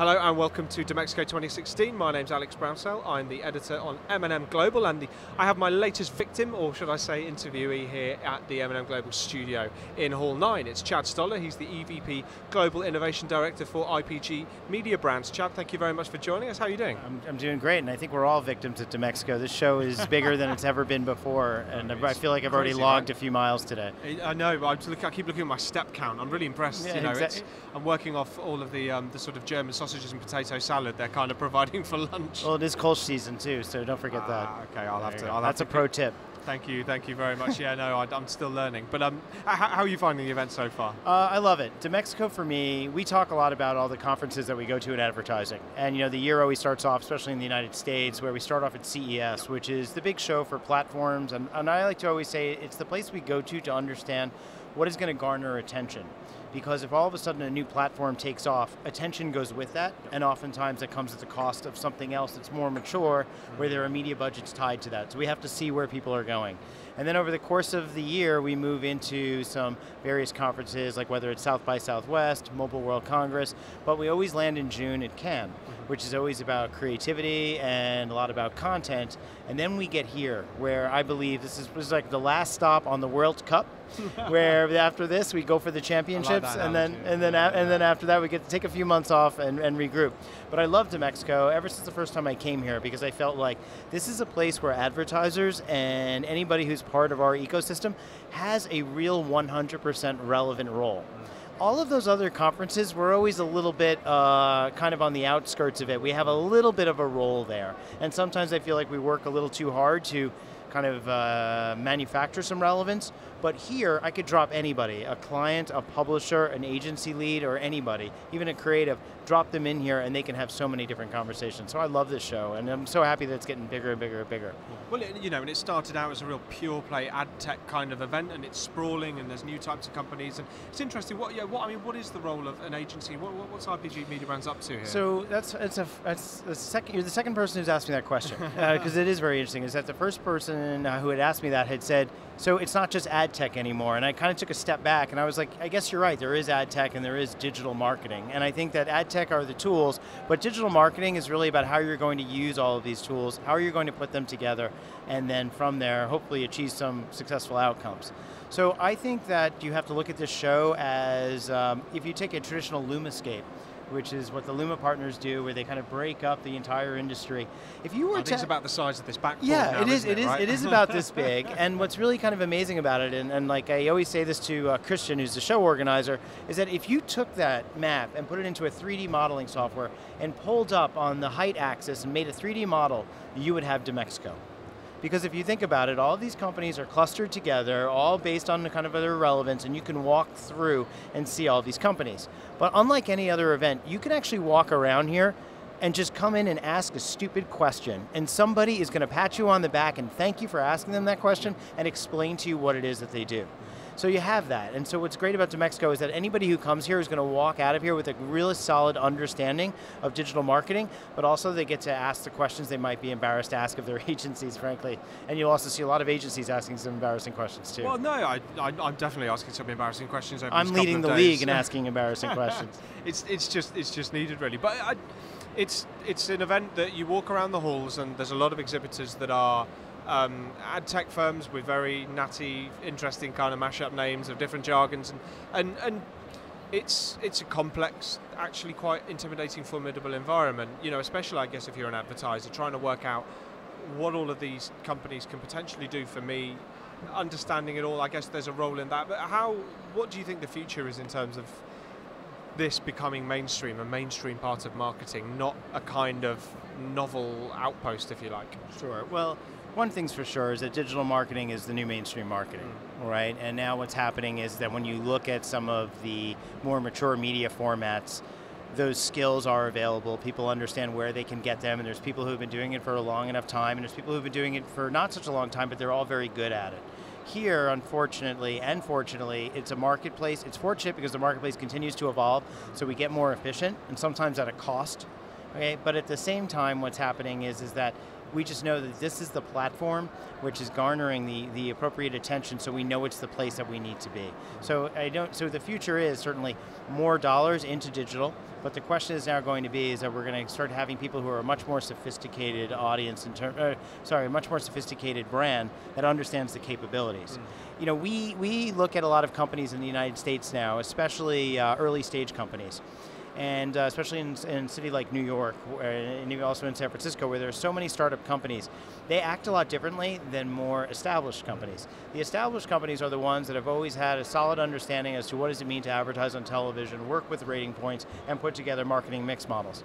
Hello and welcome to Dmexco 2016. My name's Alex Brownsell. I'm the editor on M&M Global, and I have my latest victim, or should I say interviewee, here at the M&M Global studio in Hall 9. It's Chad Stoller. He's the EVP Global Innovation Director for IPG Mediabrands. Chad, thank you very much for joining us. How are you doing? I'm doing great, and I think we're all victims at Dmexco. This show is bigger than it's ever been before, and I feel like I've already logged a few miles today. I know. I keep looking at my step count. I'm really impressed. Yeah, you know, exactly. I'm working off all of the sort of German sausages and potato salad they're kind of providing for lunch. Well, it is Kolsch season too, so don't forget that. Okay, I'll have to. That's a pro tip. Thank you very much. Yeah, no, I'm still learning. But how are you finding the event so far? I love it. Dmexco, for me, we talk a lot about all the conferences that we go to in advertising. And you know, the year always starts off, especially in the United States, where we start off at CES, which is the big show for platforms. And I like to always say it's the place we go to understand what is going to garner attention. Because if all of a sudden a new platform takes off, attention goes with that, and oftentimes it comes at the cost of something else that's more mature, where there are media budgets tied to that. So we have to see where people are going. And then over the course of the year, we move into some various conferences, like whether it's South by Southwest, Mobile World Congress, but we always land in June at Cannes, which is always about creativity and a lot about content. And then we get here, where I believe this was like the last stop on the World Cup, where after this we go for the championships, and then after that we get to take a few months off and regroup. But I love Dmexco ever since the first time I came here, because I felt like this is a place where advertisers and anybody who's part of our ecosystem has a real 100% relevant role. All of those other conferences, we're always a little bit kind of on the outskirts of it. We have a little bit of a role there. And sometimes I feel like we work a little too hard to kind of manufacture some relevance. But here, I could drop anybody, a client, a publisher, an agency lead, or anybody, even a creative, drop them in here and they can have so many different conversations. So I love this show, and I'm so happy that it's getting bigger and bigger and bigger. Well, you know, and it started out as a real pure play ad tech kind of event, and it's sprawling, and there's new types of companies, and it's interesting. What is the role of an agency? What's IPG Mediabrands up to here? So you're the second person who's asked me that question, because it is very interesting. Is that the first person who had asked me that had said, so it's not just ad tech anymore, and I kind of took a step back and I was like, I guess you're right, there is ad tech and there is digital marketing, and I think that ad tech are the tools, but digital marketing is really about how you're going to use all of these tools, how you're going to put them together, and then from there hopefully achieve some successful outcomes. So I think that you have to look at this show as, if you take a traditional Lumascape, which is what the Luma partners do, where they kind of break up the entire industry. If you were I think it's about the size of this backboard. Yeah, now, it is about this big. And what's really kind of amazing about it, and like I always say this to Christian, who's the show organizer, is that if you took that map and put it into a 3D modeling software and pulled up on the height axis and made a 3D model, you would have Dmexco. Because if you think about it, all of these companies are clustered together, all based on the kind of their relevance, and you can walk through and see all of these companies. But unlike any other event, you can actually walk around here and just come in and ask a stupid question, and somebody is going to pat you on the back and thank you for asking them that question and explain to you what it is that they do. So you have that, and so what's great about Dmexco is that anybody who comes here is going to walk out of here with a really solid understanding of digital marketing, but also they get to ask the questions they might be embarrassed to ask of their agencies, frankly. And you'll also see a lot of agencies asking some embarrassing questions too. Well, no, I'm definitely asking some embarrassing questions over I'm these couple leading of the days. league in asking embarrassing questions. It's just needed, really. But it's an event that you walk around the halls, and there's a lot of exhibitors that are ad tech firms with very natty, interesting kind of mashup names of different jargons, and it's a complex, actually quite intimidating, formidable environment. You know, especially I guess if you're an advertiser trying to work out what all of these companies can potentially do for me, understanding it all. I guess there's a role in that. But what do you think the future is in terms of this becoming mainstream, a mainstream part of marketing, not a kind of novel outpost, if you like? Sure. Well, one thing's for sure is that digital marketing is the new mainstream marketing, right? And now what's happening is that when you look at some of the more mature media formats, those skills are available. People understand where they can get them, and there's people who've been doing it for a long enough time, and there's people who've been doing it for not such a long time, but they're all very good at it. Here, unfortunately and fortunately, it's a marketplace. It's fortunate because the marketplace continues to evolve, so we get more efficient, and sometimes at a cost. Okay, but at the same time, what's happening is that We just know that this is the platform which is garnering the appropriate attention, so we know it's the place that we need to be. So the future is certainly more dollars into digital, but the question is now going to be is that we're going to start having people who are a much more sophisticated audience, a much more sophisticated brand that understands the capabilities. You know, we look at a lot of companies in the United States now, especially early stage companies. And especially in a city like New York, and even also in San Francisco, where there are so many startup companies, they act a lot differently than more established companies. The established companies are the ones that have always had a solid understanding as to what does it mean to advertise on television, work with rating points, and put together marketing mix models.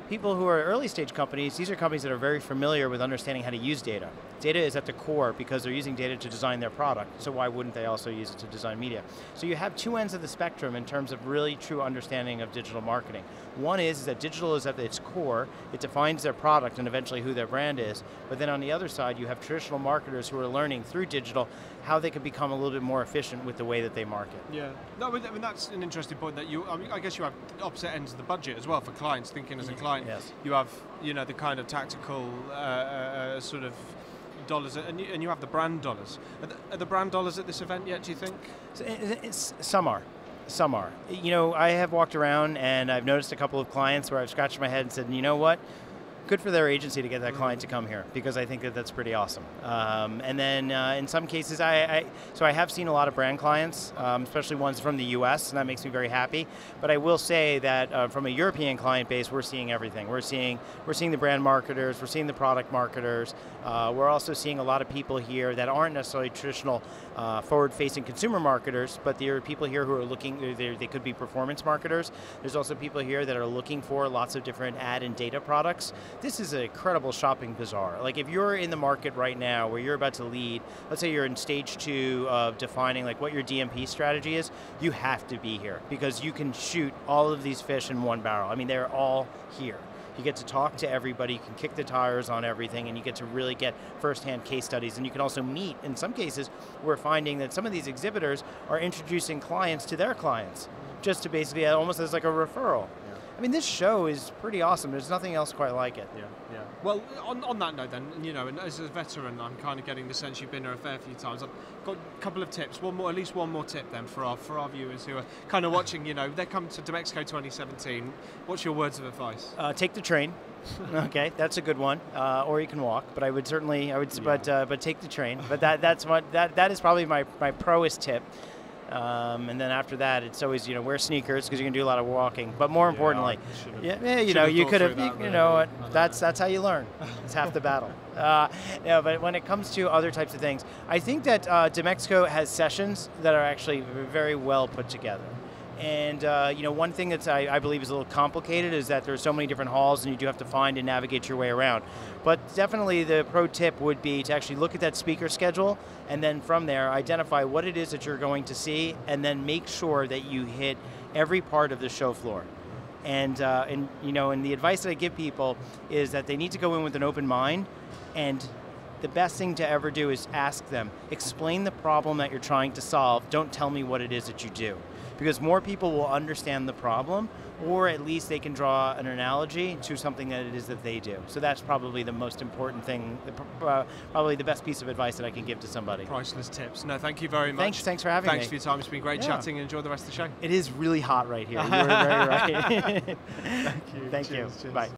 People who are early stage companies, these are companies that are very familiar with understanding how to use data. Data is at the core because they're using data to design their product, so why wouldn't they also use it to design media? So you have two ends of the spectrum in terms of really true understanding of digital marketing. One is that digital is at its core, it defines their product and eventually who their brand is, but then on the other side you have traditional marketers who are learning through digital how they can become a little bit more efficient with the way that they market. Yeah, no, I mean that's an interesting point that I guess you have opposite ends of the budget as well for clients, thinking as a client. Yes. You have, you know, the kind of tactical sort of dollars, and you have the brand dollars. Are the brand dollars at this event yet, do you think? Some are. Some are. You know, I have walked around and I've noticed a couple of clients where I've scratched my head and said, you know what? Good for their agency to get that client to come here, because I think that that's pretty awesome. And then in some cases, so I have seen a lot of brand clients, especially ones from the US, and that makes me very happy. But I will say that from a European client base, we're seeing everything. We're seeing the brand marketers, we're seeing the product marketers. We're also seeing a lot of people here that aren't necessarily traditional forward-facing consumer marketers, but there are people here who are looking, they could be performance marketers. There's also people here that are looking for lots of different ad and data products. This is an incredible shopping bazaar. Like if you're in the market right now where you're about to lead, let's say you're in stage 2 of defining like what your DMP strategy is, you have to be here because you can shoot all of these fish in one barrel. I mean, they're all here. You get to talk to everybody, you can kick the tires on everything, and you get to really get firsthand case studies. And you can also meet, in some cases, we're finding that some of these exhibitors are introducing clients to their clients, just to basically, almost as like a referral. I mean, this show is pretty awesome. There's nothing else quite like it. Yeah. Well, on that note then, you know, and as a veteran, I'm kind of getting the sense you've been there a fair few times. I've got a couple of tips, at least one more tip then for our viewers who are kind of watching, you know, they come to Dmexco 2017. What's your words of advice? Take the train. Okay, that's a good one. Or you can walk, but but take the train. But that is probably my proest tip. And then after that, it's always, you know, wear sneakers because you're gonna do a lot of walking. But more importantly, you know, you could have, you know what? That's how you learn. It's half the battle. But when it comes to other types of things, I think that Dmexco has sessions that are actually very well put together. And you know, one thing that I believe is a little complicated is that there's so many different halls and you do have to find and navigate your way around. But definitely the pro tip would be to actually look at that speaker schedule and then from there identify what it is that you're going to see and then make sure that you hit every part of the show floor. And you know, and the advice that I give people is that they need to go in with an open mind, and the best thing to ever do is ask them, explain the problem that you're trying to solve, don't tell me what it is that you do. Because more people will understand the problem, or at least they can draw an analogy to something that it is that they do. So that's probably the most important thing, probably the best piece of advice that I can give to somebody. Priceless tips. No, thank you very much. Thanks for having me. Thanks for your time. It's been great chatting, and enjoy the rest of the show. It is really hot right here. You were very right. Thank you. Thank you. Cheers. Bye.